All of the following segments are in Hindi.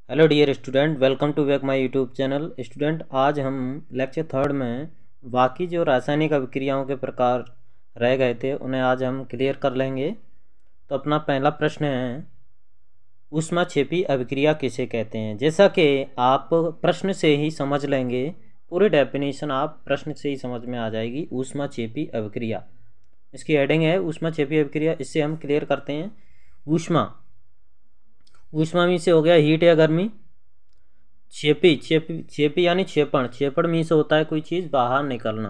Hello dear student, welcome to back my YouTube channel. Student, आज हम लेक्चर थर्ड में बाकी जो रासायनिक अभिक्रियाओं के प्रकार रह गए थे उन्हें आज हम क्लियर कर लेंगे। तो अपना पहला प्रश्न है, ऊष्माक्षेपी अभिक्रिया किसे कहते हैं। जैसा कि आप प्रश्न से ही समझ लेंगे, पूरी डेफिनेशन आप प्रश्न से ही समझ में आ जाएगी। ऊष्माक्षेपी अभिक्रिया, इसकी हेडिंग है ऊष्माक्षेपी अभिक्रिया। इससे हम क्लियर करते हैं। ऊष्मा में से हो गया हीट या गर्मी। क्षेपी यानी क्षेपण में से होता है कोई चीज़ बाहर निकलना।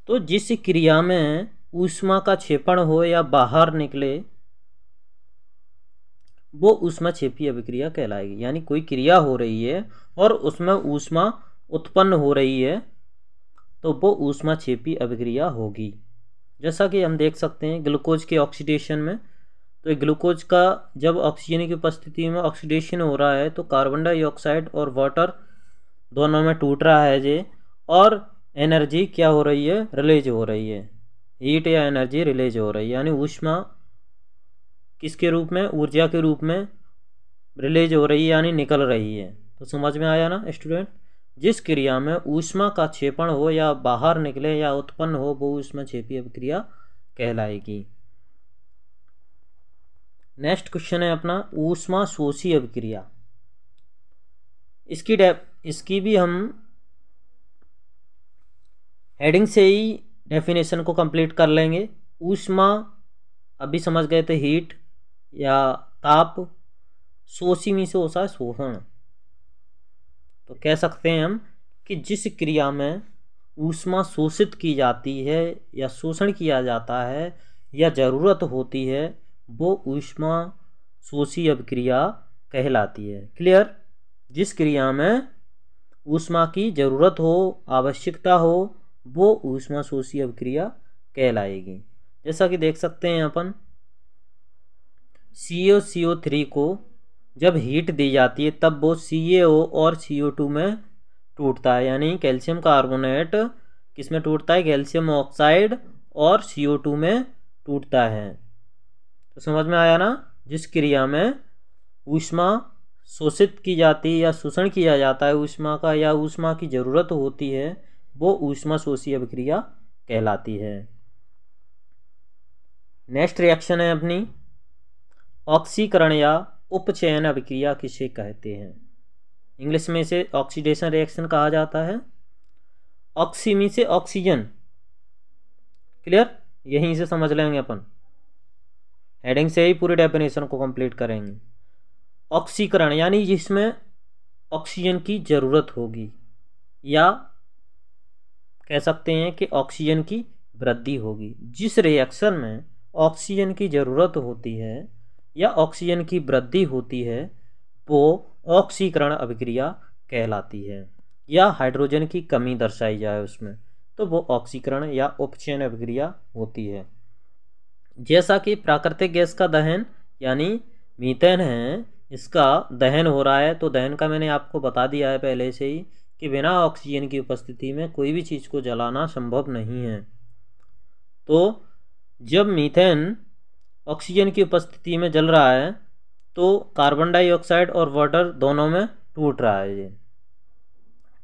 तो जिस क्रिया में ऊष्मा का क्षेपण हो या बाहर निकले वो ऊष्माक्षेपी अभिक्रिया कहलाएगी। यानी कोई क्रिया हो रही है और उसमें ऊष्मा उत्पन्न हो रही है तो वो ऊष्माक्षेपी अभिक्रिया होगी। जैसा कि हम देख सकते हैं ग्लूकोज के ऑक्सीडेशन में, तो ग्लूकोज का जब ऑक्सीजन की उपस्थिति में ऑक्सीडेशन हो रहा है तो कार्बन डाइऑक्साइड और वाटर दोनों में टूट रहा है जे, और एनर्जी क्या हो रही है, रिलीज हो रही है। हीट या एनर्जी रिलीज हो रही है, यानी ऊष्मा किसके रूप में, ऊर्जा के रूप में रिलीज हो रही है, यानी निकल रही है। तो समझ में आया ना स्टूडेंट। जिस क्रिया में ऊष्मा का क्षेपण हो या बाहर निकले या उत्पन्न हो वो ऊष्माक्षेपी अभिक्रिया कहलाएगी। नेक्स्ट क्वेश्चन है अपना ऊष्मा शोषी अभिक्रिया। इसकी भी हम हेडिंग से ही डेफिनेशन को कंप्लीट कर लेंगे। ऊष्मा अभी समझ गए थे, हीट या ताप। शोषी में से होता है शोषण। तो कह सकते हैं हम कि जिस क्रिया में ऊष्मा शोषित की जाती है या शोषण किया जाता है या ज़रूरत होती है वो ऊष्मा शोषी अभिक्रिया कहलाती है। क्लियर। जिस क्रिया में ऊष्मा की ज़रूरत हो, आवश्यकता हो, वो ऊष्मा शोषी अभिक्रिया कहलाएगी। जैसा कि देख सकते हैं अपन CaCO3 को जब हीट दी जाती है तब वो CaO और CO2 में टूटता है। यानी कैल्शियम कार्बोनेट किस में टूटता है, कैल्शियम ऑक्साइड और CO2 में टूटता है। तो समझ में आया ना। जिस क्रिया में ऊष्मा शोषित की जाती है या शोषण किया जाता है ऊष्मा का, या ऊष्मा की ज़रूरत होती है, वो ऊष्मा शोषी अभिक्रिया कहलाती है। नेक्स्ट रिएक्शन है अपनी ऑक्सीकरण या उपचयन अभिक्रिया किसे कहते हैं। इंग्लिश में इसे ऑक्सीडेशन रिएक्शन कहा जाता है। ऑक्सी में से ऑक्सीजन। क्लियर। यहीं से समझ लेंगे अपन, हेडिंग से ही पूरी डेफिनेशन को कंप्लीट करेंगे। ऑक्सीकरण यानी जिसमें ऑक्सीजन की ज़रूरत होगी, या कह सकते हैं कि ऑक्सीजन की वृद्धि होगी। जिस रिएक्शन में ऑक्सीजन की ज़रूरत होती है या ऑक्सीजन की वृद्धि होती है वो ऑक्सीकरण अभिक्रिया कहलाती है। या हाइड्रोजन की कमी दर्शाई जाए उसमें तो वो ऑक्सीकरण या उपचयन अभिक्रिया होती है। जैसा कि प्राकृतिक गैस का दहन यानी मीथेन है, इसका दहन हो रहा है, तो दहन का मैंने आपको बता दिया है पहले से ही कि बिना ऑक्सीजन की उपस्थिति में कोई भी चीज़ को जलाना संभव नहीं है। तो जब मीथेन ऑक्सीजन की उपस्थिति में जल रहा है तो कार्बन डाइऑक्साइड और वाटर दोनों में टूट रहा है ये।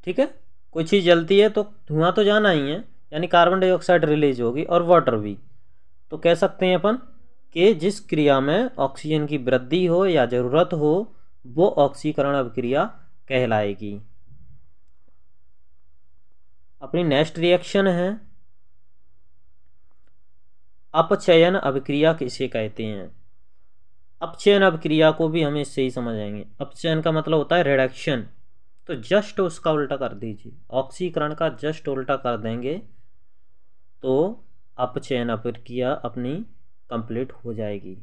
ठीक है। कोई चीज़ जलती है तो धुआं तो जाना ही है, यानी कार्बन डाइऑक्साइड रिलीज होगी और वाटर भी। तो कह सकते हैं अपन कि जिस क्रिया में ऑक्सीजन की वृद्धि हो या ज़रूरत हो वो ऑक्सीकरण अभिक्रिया कहलाएगी। अपनी नेक्स्ट रिएक्शन है अपचयन अभिक्रिया किसे कहते हैं। अपचयन अभिक्रिया को भी हम इससे ही समझाएंगे। अपचयन का मतलब होता है रिडक्शन, तो जस्ट उसका उल्टा कर दीजिए, ऑक्सीकरण का जस्ट उल्टा कर देंगे तो अपचयन अभिक्रिया अपनी कंप्लीट हो जाएगी,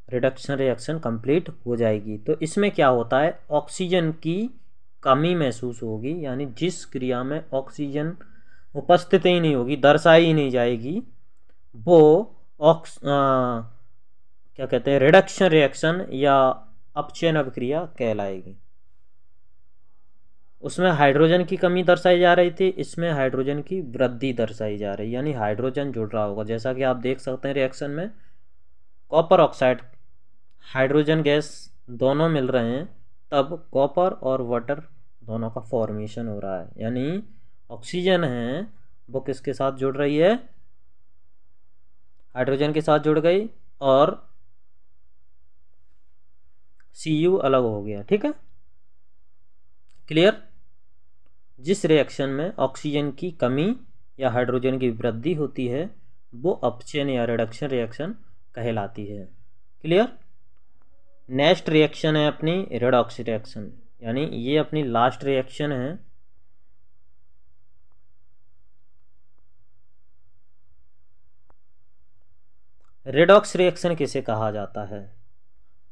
रिडक्शन रिएक्शन कंप्लीट हो जाएगी। तो इसमें क्या होता है, ऑक्सीजन की कमी महसूस होगी, यानी जिस क्रिया में ऑक्सीजन उपस्थित ही नहीं होगी, दर्शाई ही नहीं जाएगी, वो क्या कहते हैं, रिडक्शन रिएक्शन या अपचयन अभिक्रिया कहलाएगी। उसमें हाइड्रोजन की कमी दर्शाई जा रही थी, इसमें हाइड्रोजन की वृद्धि दर्शाई जा रही है, यानी हाइड्रोजन जुड़ रहा होगा। जैसा कि आप देख सकते हैं रिएक्शन में कॉपर ऑक्साइड हाइड्रोजन गैस दोनों मिल रहे हैं तब कॉपर और वाटर दोनों का फॉर्मेशन हो रहा है, यानी ऑक्सीजन है वो किसके साथ जुड़ रही है, हाइड्रोजन के साथ जुड़ गई और Cu अलग हो गया। ठीक है, क्लियर। जिस रिएक्शन में ऑक्सीजन की कमी या हाइड्रोजन की वृद्धि होती है वो अपचयन या रिडक्शन रिएक्शन कहलाती है। क्लियर। नेक्स्ट रिएक्शन है अपनी रेडॉक्स रिएक्शन, यानी ये अपनी लास्ट रिएक्शन है। रेडॉक्स रिएक्शन किसे कहा जाता है,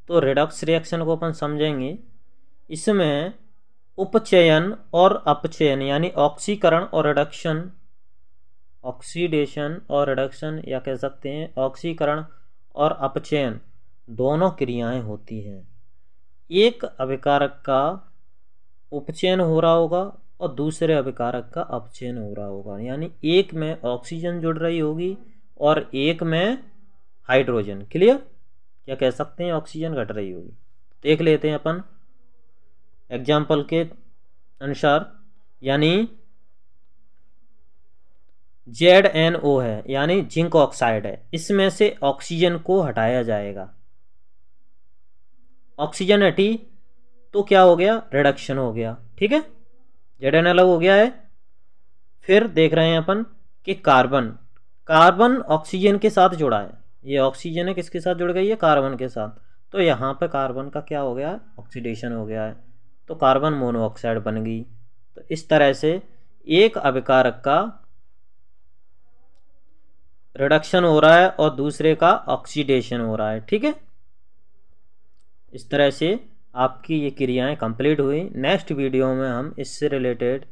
तो रेडॉक्स रिएक्शन को अपन समझेंगे। इसमें उपचयन और अपचयन यानी ऑक्सीकरण और रिडक्शन, ऑक्सीडेशन और रिडक्शन या कह सकते हैं ऑक्सीकरण और अपचयन दोनों क्रियाएं होती हैं। एक अभिकारक का उपचयन हो रहा होगा और दूसरे अभिकारक का अपचयन हो रहा होगा, यानी एक में ऑक्सीजन जुड़ रही होगी और एक में हाइड्रोजन। क्लियर, क्या कह सकते हैं ऑक्सीजन घट रही होगी। देख लेते हैं अपन एग्जाम्पल के अनुसार, यानी ZnO है यानी जिंक ऑक्साइड है, इसमें से ऑक्सीजन को हटाया जाएगा। ऑक्सीजन हटी तो क्या हो गया, रिडक्शन हो गया। ठीक है, Zn अलग हो गया है। फिर देख रहे हैं अपन कि कार्बन, कार्बन ऑक्सीजन के साथ जुड़ा है, ये ऑक्सीजन है किसके साथ जुड़ गई है, कार्बन के साथ। तो यहाँ पे कार्बन का क्या हो गया, ऑक्सीडेशन हो गया है, तो कार्बन मोनोऑक्साइड बन गई। तो इस तरह से एक अभिकारक का रिडक्शन हो रहा है और दूसरे का ऑक्सीडेशन हो रहा है। ठीक है, इस तरह से आपकी ये क्रियाएं कंप्लीट हुई। नेक्स्ट वीडियो में हम इससे रिलेटेड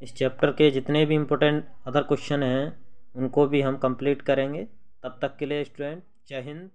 इस चैप्टर के जितने भी इम्पोर्टेंट अदर क्वेश्चन हैं उनको भी हम कंप्लीट करेंगे। तब तक के लिए स्टूडेंट जय हिंद।